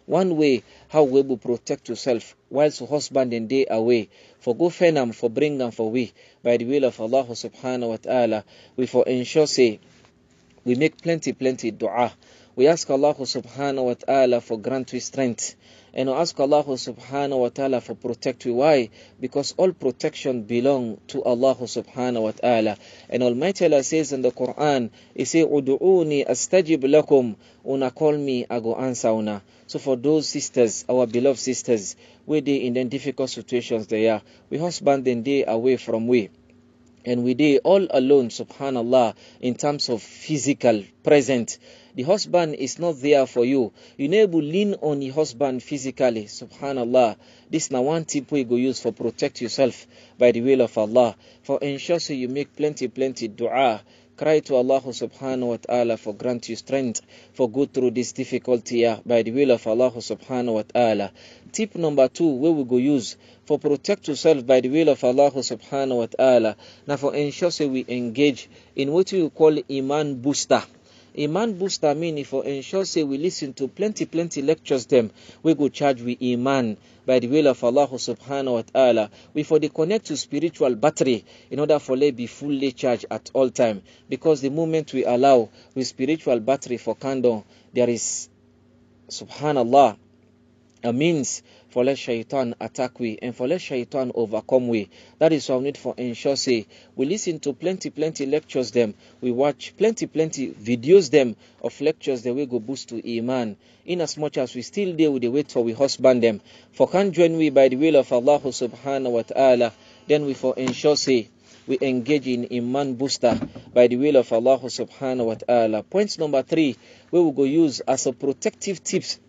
One way how we will protect yourself whilst husband and day away. For go fenam, for bring them for we. By the will of Allah subhanahu wa ta'ala, we for ensure say, we make plenty dua. We ask Allah subhanahu wa ta'ala for grant we strength. And we ask Allah subhanahu wa ta'ala for protect we. Why? Because all protection belong to Allah subhanahu wa ta'ala. And Almighty Allah says in the Quran, He say, Udu'uni astajib lakum. Una call me, I go answer una. So for those sisters, our beloved sisters, we they in the difficult situations they are, we husband and they away from we. And we they all alone, subhanallah, in terms of physical present. The husband is not there for you. You need to lean on your husband physically, subhanallah. This is one tip we go use for protect yourself by the will of Allah. For ensure so you make plenty dua. Cry to Allah subhanahu wa ta'ala for grant you strength for go through this difficulty by the will of Allah subhanahu wa ta'ala. Tip number 2 we will go use for protect yourself by the will of Allah subhanahu wa ta'ala. Now for ensure so we engage in what we call Iman booster. Iman booster mean for ensure say we listen to plenty lectures them. We go charge with Iman by the will of Allah subhanahu wa ta'ala. We for the connect to spiritual battery in order for they be fully charged at all time. Because the moment we allow with spiritual battery for candle, there is subhanallah a means for let shaitan attack we and for let shaitan overcome we. That is why we need for ensure say we listen to plenty lectures them. We watch plenty videos them of lectures that we go boost to Iman. In as much as we still there with the wait for we husband them. For can join we by the will of Allah subhanahu wa ta'ala, then we for ensure say we engage in Iman booster by the will of Allah subhanahu wa ta'ala. Point number 3 we will go use as a protective tips.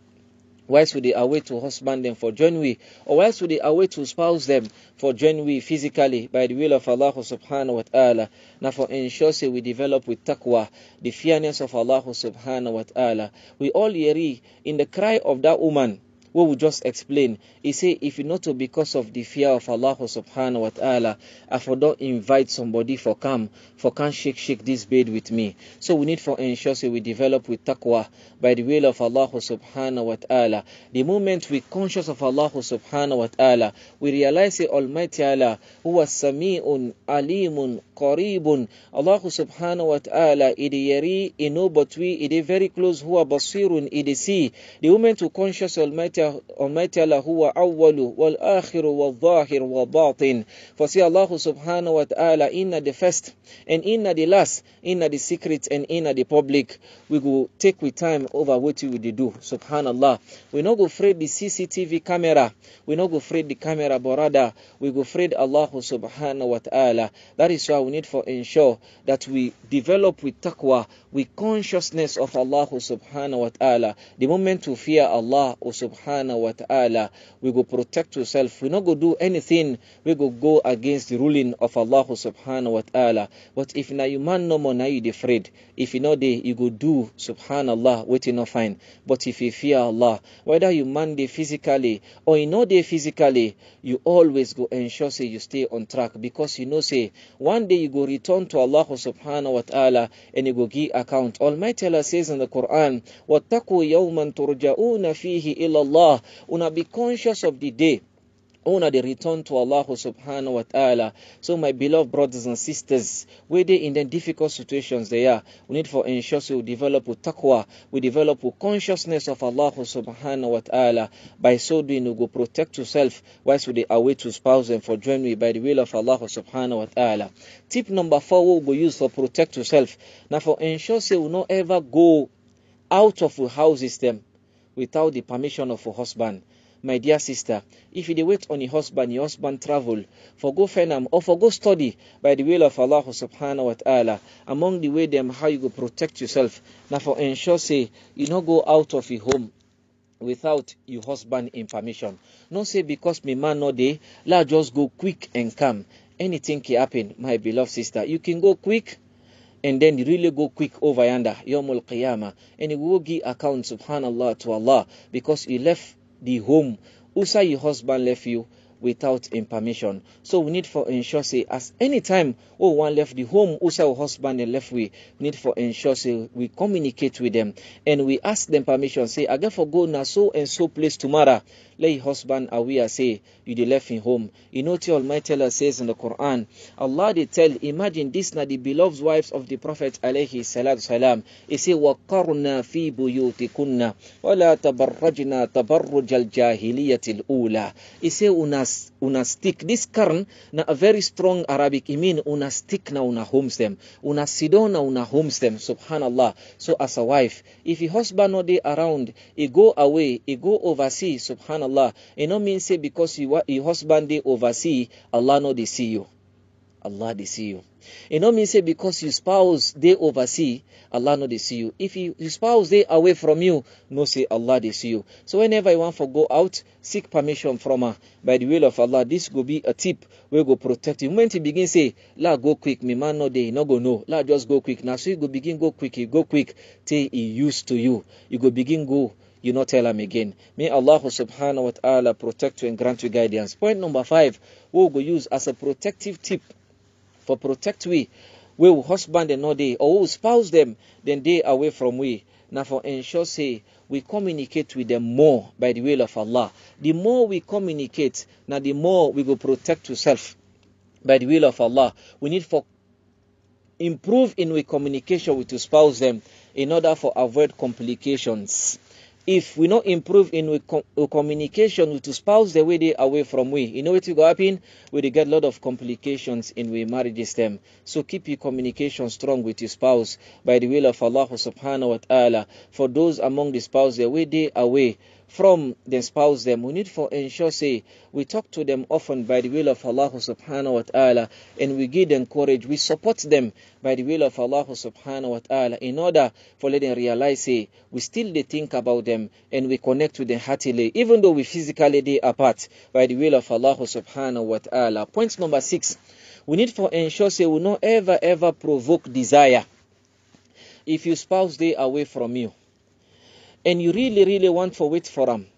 Whilst we they away to husband them for join we, or whilst we they away to spouse them for join we physically by the will of Allah subhanahu wa ta'ala. Now for ensure say we develop with taqwa, the fearness of Allah subhanahu wa ta'ala. We all hear in the cry of that woman what we just explain. He say if it not to because of the fear of Allah subhanahu wa ta'ala, I for don't invite somebody for come shake this bed with me. So we need for ensure so we develop with taqwa by the will of Allah subhanahu wa ta'ala. The moment we conscious of Allah subhanahu wa ta'ala, we realize say Almighty Allah huwa sami'un alimun qaribun. Allah subhanahu wa ta'ala idi yari ino but we idi very close, huwa basirun idi see. The moment we conscious Almighty Allah huwa awwalu wal akhiru wal zahir wal batin. For see Allah subhanahu wa ta'ala inna the first and inna the last, inna the secret and inna the public. We go take with time over what we do. Subhanallah. We not go afraid the CCTV camera. We not go afraid the camera, but rather we go afraid Allah subhanahu wa ta'ala. That is why we need for ensure that we develop with taqwa, with consciousness of Allah subhanahu wa ta'ala. The moment we fear Allah subhanahu wa ta'ala, we go protect ourselves. We not go do anything. We go against the ruling of Allah subhanahu wa ta'ala. But if now you man no more, now you afraid. If you know they, you go do subhanallah, waiting not fine. But if you fear Allah, whether you man they physically or you know they physically, you always go ensure say you stay on track, because you know say one day you go return to Allah subhanahu wa ta'ala and you go give account. Almighty Allah says in the Quran, وَاتَّقُوا يَوْمًا تُرْجَعُونَ فِيهِ إِلَى اللَّهِ. Una be conscious of the day honor the return to Allah subhanahu wa ta'ala. So my beloved brothers and sisters, where they in the difficult situations they are, we need for ensure so we develop with taqwa, we develop with consciousness of Allah subhanahu wa ta'ala. By so doing, we go protect yourself whilst we are away to spouse and for join we by the will of Allah subhanahu wa ta'ala. Tip number 4 we go use for protect yourself. Now for ensure so we not ever go out of a house system without the permission of a husband. My dear sister, if you wait on your husband travel for go fenam or for go study by the will of Allah subhanahu wa ta'ala, among the way them how you go protect yourself. Now for ensure say you not go out of your home without your husband in permission. No say because me man no day, let just go quick and come. Anything can happen, my beloved sister. You can go quick and then you really go quick over yonder, Yawmul Qiyamah, and you will give account subhanallah to Allah because you left the home. Usa your husband left you, without him permission. So we need for ensure say as any time one left the home, who say our husband and left we need for ensure say we communicate with them and we ask them permission. Say I get for go na so and so place tomorrow. Let your husband aware say you dey left in home. You know the Almighty Allah says in the Quran, Allah they tell, imagine this na the beloved wives of the Prophet alayhi salatu salam. He say وَقَرْنَا فِي بُيُوتِكُنَّ وَلَا تَبَرَّجْنَا تَبَرُّجَ الْجَاهِلِيَّةِ الْأُولَى. He say una stick this karn na a very strong Arabic. It mean una stick na una homes them, una sidon na una homes them. Subhanallah. So as a wife, if your husband not there around, he go away, he go overseas. Subhanallah. It no mean say because your husband they oversee, Allah no they see you. Allah they see you. It no mean say because your spouse they oversee, Allah no they see you. If your spouse they away from you, no say Allah they see you. So whenever you want to go out, seek permission from her. By the will of Allah, this will be a tip we go protect you. When you begin say, la go quick, me man no dey, no go no. La just go quick. Now so you go begin go quick, you go quick till he used to you. You go begin go. You not tell him again. May Allah subhanahu wa ta'ala protect you and grant you guidance. Point number 5, we go use as a protective tip for protect we will husband and not they, or will spouse them, then they away from we. Now for ensure say we communicate with them more by the will of Allah. The more we communicate, now the more we will protect yourself by the will of Allah. We need for improve in we communication with your spouse them in order for avoid complications. If we not improve in we communication with spouse the way they away from we, you know what will go happen? We get a lot of complications in we marriages them. So keep your communication strong with your spouse by the will of Allah subhanahu wa ta'ala. For those among the spouse the way they away from the spouse them, we need for ensure say we talk to them often by the will of Allah subhanahu wa ta'ala, and we give them courage, we support them by the will of Allah subhanahu wa ta'ala, in order for let them realize say we still they think about them and we connect with them heartily, even though we physically they apart by the will of Allah subhanahu wa ta'ala. Point number 6, we need for ensure say we not ever provoke desire. If your spouse they away from you and you really want for wait for them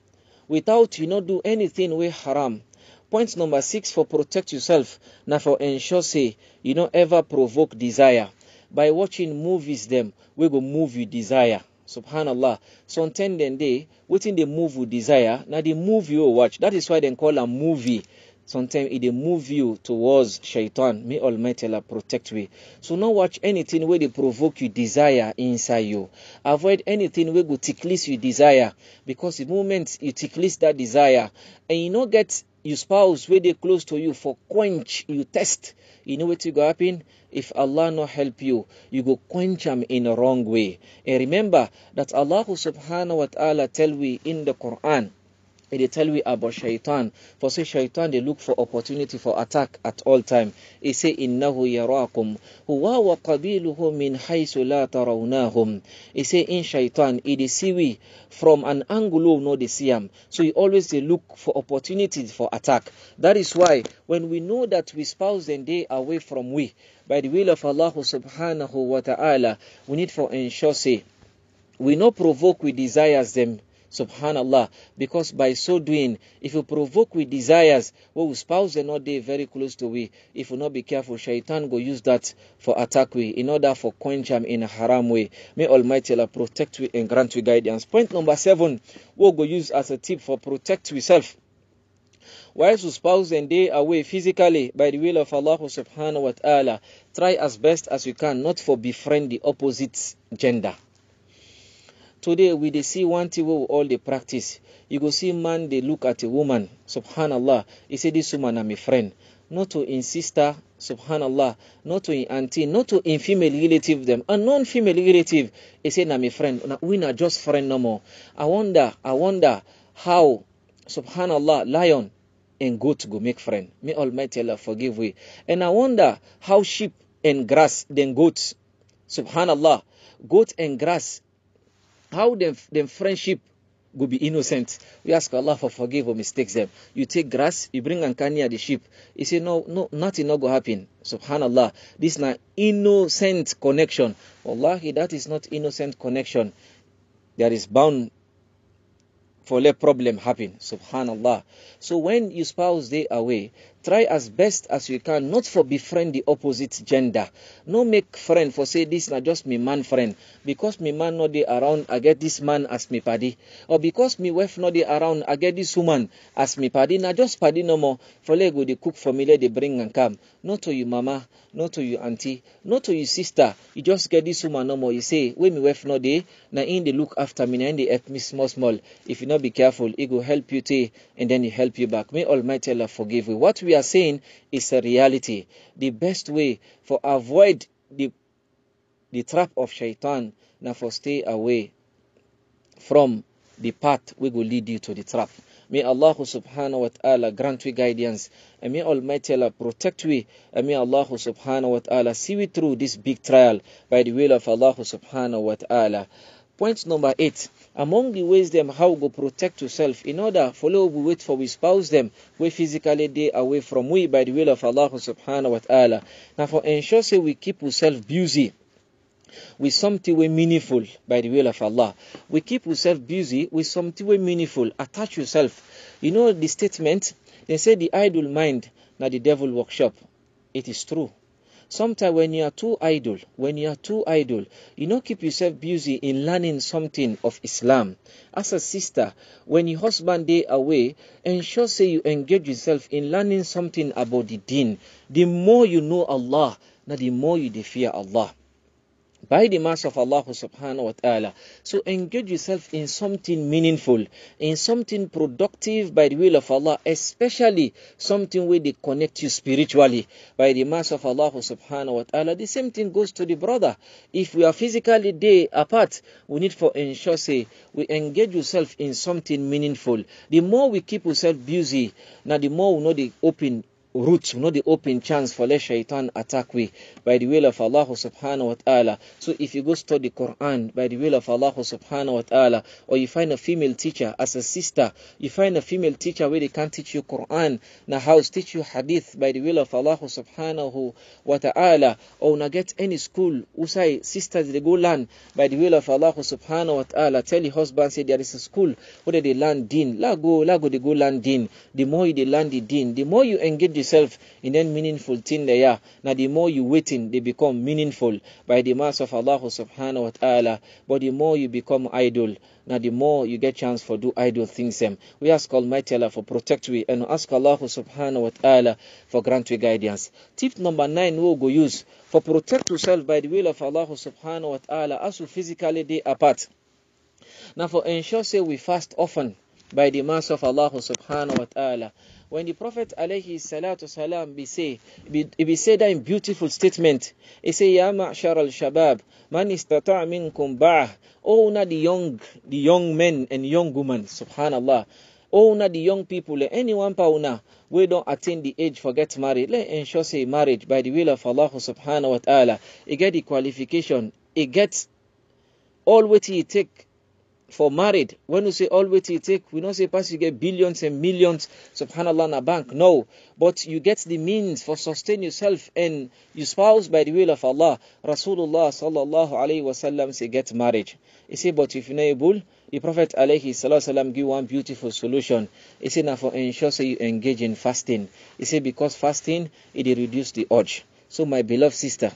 without you not do anything with haram. Point number 6 for protect yourself. Now for ensure say you don't ever provoke desire by watching movies them we go move you desire. Subhanallah. Sometimes then they waiting they move with desire. Now they move you watch. That is why they call a movie. Sometimes it move you towards shaitan. May Almighty Allah protect you. So not watch anything where they provoke you desire inside you. Avoid anything where go ticklish you desire, because the moment you ticklish that desire and you not get your spouse where they close to you for quench you test, you know what will go happen? If Allah not help you, you go quench them in a wrong way. And remember that Allah subhanahu wa ta'ala tell we in the Quran, they tell we about shaitan. For say shaitan they look for opportunity for attack at all time. He say innahu yarakum huwa wa qabiluhu min haythu la tarawnahum. He say in shaitan he dey see we from an angle no they see him. So he always they look for opportunity for attack. That is why when we know that we spouse and they away from we by the will of Allah subhanahu wa ta'ala, we need for ensure say we not provoke with desires them. Subhanallah, because by so doing, if you provoke with desires, well, spouse are not there very close to we. If you not be careful, shaitan go use that for attack we in order for quench them in a haram way. May Almighty Allah protect you and grant you guidance. Point number 7, we'll go use as a tip for protect yourself. Whilst you spouse and they away physically by the will of Allah subhanahu wa ta'ala, try as best as you can not for befriend the opposite gender. Today we dey see one thing we all dey practice. You go see man they look at a woman, subhanallah, he say this woman na my friend. Not to in sister, subhanallah, not to in auntie, not to in female relative them, a non-female relative, he say na my friend. We na just friend no more. I wonder how, subhanallah, lion and goat go make friend. May Almighty Allah forgive we. And I wonder how sheep and grass then goats, subhanallah, goat and grass, how them friendship go be innocent. We ask Allah for forgive or mistakes them. You take grass, you bring Ankani the sheep. He say no, nothing not go happen. Subhanallah. This is not innocent connection. Wallahi, that is not innocent connection. There is bound for let problem happen. Subhanallah. So when your spouse they away, try as best as you can not for befriend the opposite gender. No make friend for say this na just me man friend. Because me man not dey around, I get this man as me paddy. Or because me wife not dey around, I get this woman as me paddy. Na just paddy no more. For let go they cook for me, let they bring and come. Not to you mama, not to you auntie, not to you sister. You just get this woman no more. You say, when me wife not dey, na in they look after me, na in they help me small. If you not be careful, it will help you take and then it help you back. May Almighty Allah forgive you. What we are saying is a reality. The best way for avoid the trap of shaitan, now for stay away from the path we will lead you to the trap. May Allah subhanahu wa ta'ala grant we guidance, and may Almighty Allah protect we, and may Allah subhanahu wa ta'ala see we through this big trial by the will of Allah subhanahu wa ta'ala. Point number 8. Among the ways them how we go protect yourself in order follow we wait for we spouse them we physically they away from we by the will of Allah subhanahu wa ta'ala. Now for ensure say we keep ourselves busy with something way meaningful by the will of Allah. We keep yourself busy with something way meaningful. Attach yourself. You know the statement, they say the idle mind, now the devil workshop. It is true. Sometimes when you are too idle, you know, keep yourself busy in learning something of Islam. As a sister, when your husband day away, ensure say you engage yourself in learning something about the deen. The more you know Allah, now the more you fear Allah. By the mercy of Allah subhanahu wa ta'ala. So engage yourself in something meaningful, in something productive by the will of Allah, especially something where they connect you spiritually by the mercy of Allah subhanahu wa ta'ala. The same thing goes to the brother. If we are physically day apart, we need for ensure say we engage yourself in something meaningful. The more we keep ourselves busy, now the more we know the open route, not the open chance for let shaitan attack we by the will of Allah subhanahu wa ta'ala. So if you go study Quran by the will of Allah subhanahu wa ta'ala, or you find a female teacher as a sister, you find a female teacher where they can teach you Quran, na house teach you hadith by the will of Allah subhanahu wa ta'ala, or na get any school usai sisters they go learn by the will of Allah subhanahu wa ta'ala. Tell your husband say there is a school where they learn deen, la go they go learn deen. The more you they learn the deen, the more you engage yourself in that meaningful thing they are. Now the more you waiting, they become meaningful by the mercy of Allah subhanahu wa ta'ala. But the more you become idle, now the more you get chance for do idle things them. We ask Almighty Allah for protect we, and ask Allah subhanahu wa ta'ala for grant we guidance. Tip number 9 we'll go use for protect yourself by the will of Allah subhanahu wa ta'ala as we physically day apart. Now for ensure say we fast often by the mercy of Allah subhanahu wa ta'ala. When the Prophet alayhi salatu salam be say that in beautiful statement, he say, Ya ma'shar al-shabab, man istata' minkum ba'ah. Oh, na the young men and young women, subhanallah. Oh, na the young people, anyone pauna, we don't attain the age for get married. Let ensure say marriage by the will of Allah subhanahu wa ta'ala. It get the qualification, it gets all what it take for married. When we say all what you take, we don't say pass you get billions and millions, subhanallah, in a bank. No, but you get the means for sustain yourself and your spouse by the will of Allah. Rasulullah sallallahu alayhi wasallam say get marriage. He say, but if you're not able, the Prophet alayhi sallam give one beautiful solution. He say, now for ensure so you engage in fasting. He say because fasting it reduce the urge. So my beloved sister,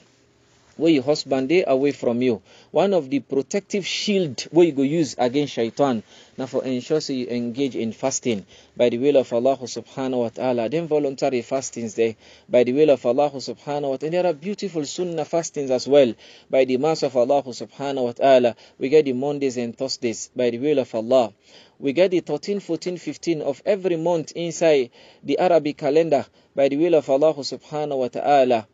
where your husband they away from you, one of the protective shield where you go use against shaitan, now for ensure so you engage in fasting by the will of Allah subhanahu wa ta'ala. Then voluntary fastings there by the will of Allah subhanahu wa ta'ala. And there are beautiful sunnah fastings as well by the mercy of Allah subhanahu wa ta'ala. We get the Mondays and Thursdays by the will of Allah. We get the 13, 14, 15 of every month inside the Arabic calendar by the will of Allah subhanahu wa ta'ala.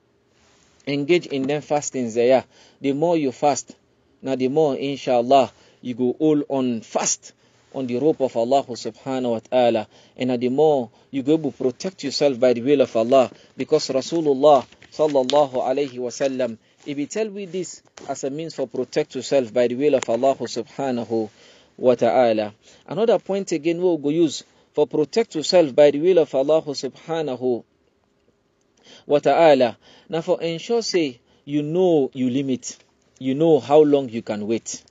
Engage in them fastings there. The more you fast, now the more inshallah you go all on fast on the rope of Allah subhanahu wa ta'ala, and the more you go to protect yourself by the will of Allah, because Rasulullah sallallahu alayhi wa sallam, if you tell me this as a means for protect yourself by the will of Allah subhanahu wa ta'ala. Another point again we'll go use for protect yourself by the will of Allah subhanahu wa ta'ala. Now for ensure say you know you limit, you know how long you can wait.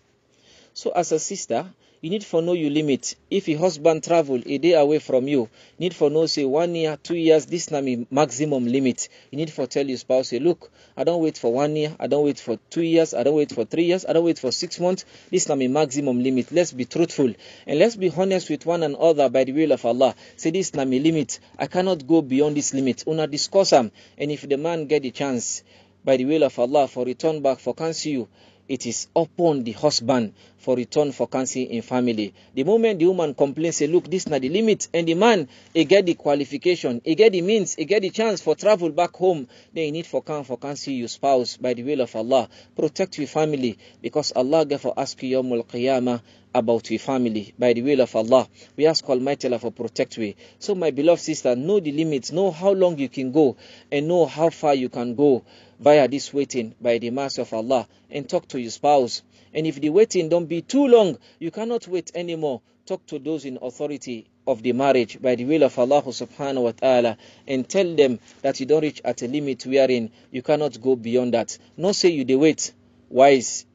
So as a sister, You need for know you limit. If your husband travel a day away from you, need for know say 1 year, 2 years, this na me maximum limit. You need for tell your spouse, say, look, I don't wait for 1 year, I don't wait for 2 years, I don't wait for 3 years, I don't wait for 6 months. This na me maximum limit. Let's be truthful and let's be honest with one another by the will of Allah. Say this na me limit. I cannot go beyond this limit. Una discuss them, and if the man get the chance by the will of Allah for return back for cancel you, it is upon the husband for return for cancel in family. The moment the woman complains, say, look, this is not the limit, and the man, he get the qualification, he get the means, he get the chance for travel back home, then you need for cancel your spouse by the will of Allah. Protect your family, because Allah gave for ask you Yawmul Qiyamah about your family by the will of Allah. We ask Almighty Allah for protect you. So my beloved sister, know the limits, know how long you can go, and know how far you can go via this waiting by the mercy of Allah, and talk to your spouse. And if the waiting don't be too long, you cannot wait anymore, talk to those in authority of the marriage by the will of Allah subhanahu wa ta'ala, and tell them that you don't reach at a limit wherein you cannot go beyond that. Not say you dey wait, wise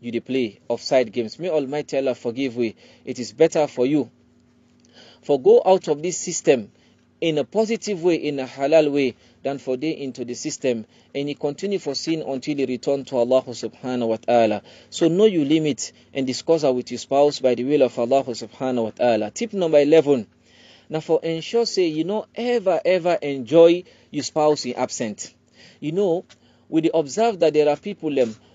you dey play offside games. May Almighty Allah forgive we. It is better for you for go out of this system in a positive way, in a halal way, than for day into the system and you continue for sin until you return to Allah subhanahu wa ta'ala. So know your limit and discuss it with your spouse by the will of Allah subhanahu wa ta'ala. Tip number 11. Now for ensure say you know ever enjoy your spouse in absent. You know, we observe that there are people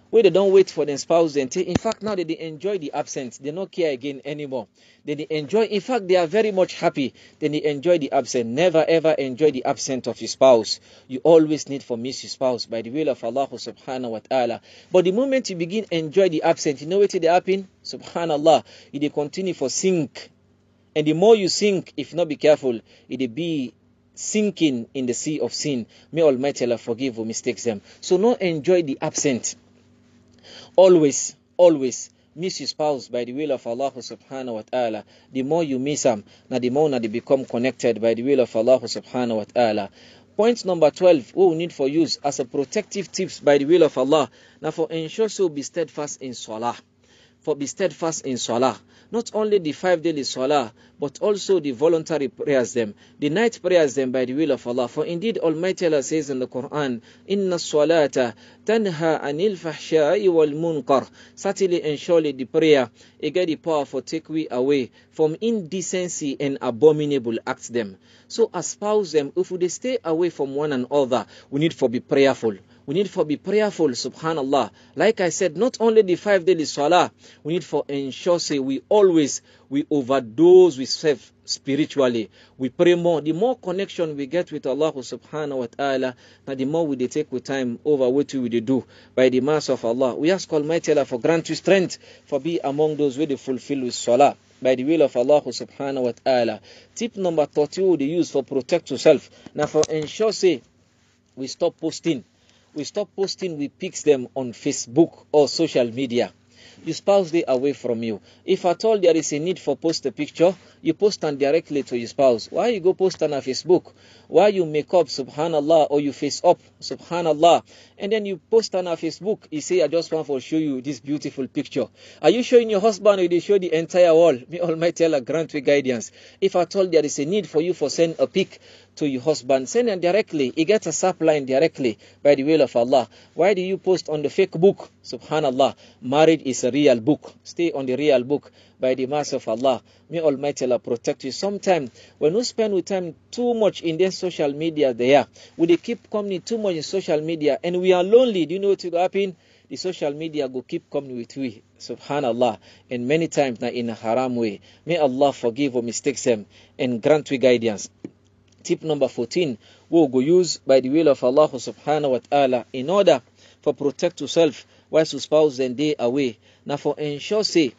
where they don't wait for their spouse until, in fact, now they enjoy the absence. They don't care again anymore. They enjoy, in fact, they are very much happy. Then they enjoy the absence. Never ever enjoy the absence of your spouse. You always need for miss your spouse by the will of Allah subhanahu wa ta'ala. But the moment you begin enjoy the absence, you know what they happen? Subhanallah, they continue for sink. And the more you sink, if not be careful, it be sinking in the sea of sin. May Almighty Allah forgive who mistakes them. So no enjoy the absent. Always miss your spouse by the will of Allah subhanahu wa ta'ala. The more you miss them, now the more they become connected by the will of Allah subhanahu wa ta'ala. Point number 12, we need for use as a protective tips by the will of Allah. Now for ensure so be steadfast in salah. For be steadfast in salah. Not only the 5 daily salah, but also the voluntary prayers them, the night prayers them by the will of Allah. For indeed Almighty Allah says in the Quran, Inna salata tanha anil fahsha'i wal munkar. Certainly and surely the prayer, it get the power for take we away from indecency and abominable acts them. So espouse them, if we stay away from one another, we need for be prayerful. We need for be prayerful, subhanallah. Like I said, not only the 5 daily salah, we need for ensure say we overdose with self spiritually. We pray more. The more connection we get with Allah subhanahu wa ta'ala, now the more we take with time over what we do by the mercy of Allah. We ask Almighty Allah for grant you strength for be among those who they fulfill with salah by the will of Allah subhanahu wa ta'ala. Tip number 30 they use for protect yourself. Now for ensure say we stop posting. We stop posting, we pics them on Facebook or social media. Your spouse they away from you. If at all there is a need for post a picture, you post them directly to your spouse. Why you go post on a Facebook? Why you make up, subhanallah, or you face up, subhanallah, and then you post on a Facebook, you say, I just want to show you this beautiful picture. Are you showing your husband or you show the entire world? May Almighty Allah grant you guidance. If at all there is a need for you for send a pic to your husband, send it directly. He gets a subline directly by the will of Allah. Why do you post on the fake book? Subhanallah, marriage is a real book. Stay on the real book by the mercy of Allah. May Almighty Allah protect you. Sometimes when we spend with time too much in their social media there, we keep coming too much in social media and we are lonely. Do you know what will happen? The social media go keep coming with we, subhanallah, and many times now in a haram way. May Allah forgive our mistakes them and grant we guidance. Tip number 14, we'll go use by the will of Allah subhanahu wa ta'ala in order for protect yourself whilst your spouse then day away. Now for ensure say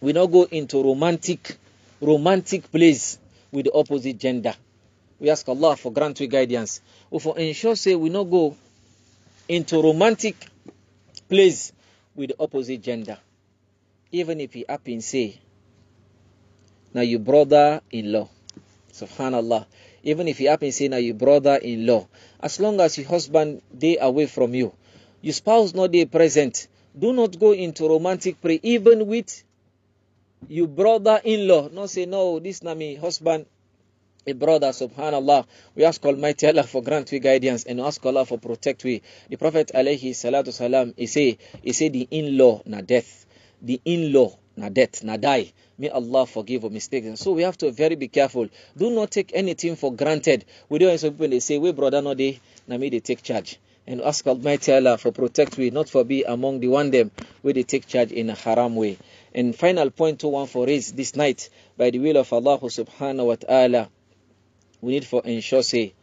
we not go into romantic place with the opposite gender. We ask Allah for grant we guidance. Or for ensure say we not go into romantic place with the opposite gender. Even if he happen say now your brother-in-law. Subhanallah. Even if you happen to say now your brother-in-law, as long as your husband they away from you, your spouse not they present, do not go into romantic play even with You brother-in-law, not say, no, this na me husband, a brother, subhanallah. We ask Almighty Allah for grant we guidance and ask Allah for protect we. The Prophet alayhi salatu salam, he say the in-law na death. The in-law na death, na die. May Allah forgive our mistakes. And so we have to be careful. Do not take anything for granted. We don't have some people they say, we brother no they, na me they take charge. And ask Almighty Allah for protect we, not for be among the one them where they take charge in a haram way. And final point to one for is this night, by the will of Allah subhanahu wa ta'ala, we need for ensure say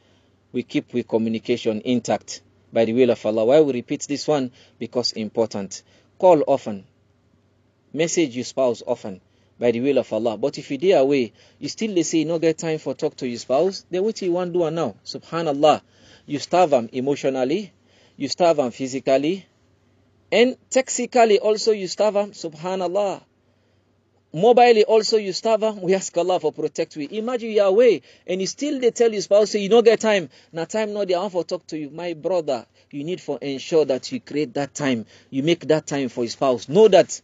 we keep with communication intact by the will of Allah. Why we repeat this one? Because important. Call often. Message your spouse often by the will of Allah. But if you dey away, you still they say you no get time for talk to your spouse, then what you want do now? Subhanallah. You starve them emotionally, you starve them physically, and technically also you starve them, subhanallah. Mobilely also you starve them. We ask Allah for protect we. Imagine you are away and you still they tell your spouse say you don't get time. Now time not they want for talk to you. My brother, you need for ensure that you create that time. You make that time for your spouse. Know that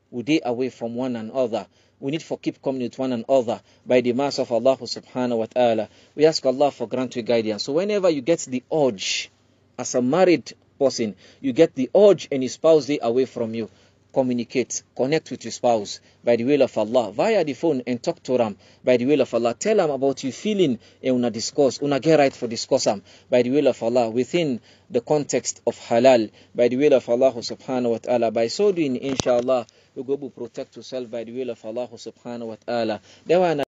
we dey away from one another. We need for keep coming with one another by the mercy of Allah subhanahu wa ta'ala. We ask Allah for grant you guidance. So whenever you get the urge, as a married person, you get the urge and your spouse dey away from you, communicate, connect with your spouse by the will of Allah via the phone and talk to them by the will of Allah. Tell them about your feeling and una discuss, una get right for discuss them by the will of Allah within the context of halal by the will of Allah subhanahu wa ta'ala. By so doing, inshallah, we go to protect yourself by the will of Allah subhanahu wa ta'ala.